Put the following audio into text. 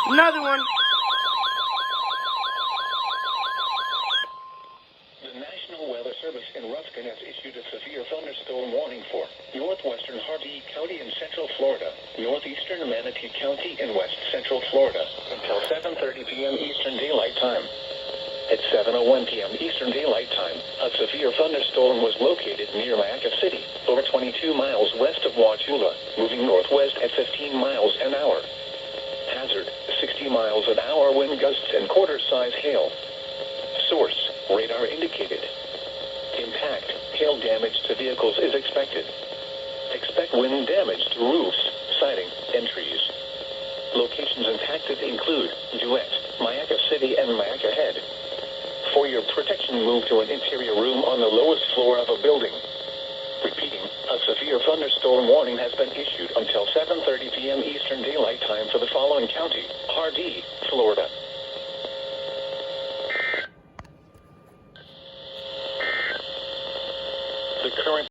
Another one. The National Weather Service in Ruskin has issued a severe thunderstorm warning for northwestern Hardee County in central Florida, northeastern Manatee County in west central Florida until 7:30 p.m. Eastern Daylight Time. At 7:01 p.m. Eastern Daylight Time, a severe thunderstorm was located near Mayaca City, over 22 miles west of Wauchula, moving northwest at 15 miles an hour. Hazard, 60 miles an hour wind gusts and quarter-size hail. Source, radar indicated. Impact, hail damage to vehicles is expected. Expect wind damage to roofs, siding, and trees. Locations impacted include Duet, Mayaca City, and Mayaca Head. For your protection, move to an interior room on the lowest floor of a building. Repeating, a severe thunderstorm warning has been issued until 7:30 p.m. Eastern Daylight Time for the following county: Hardee, Florida. The current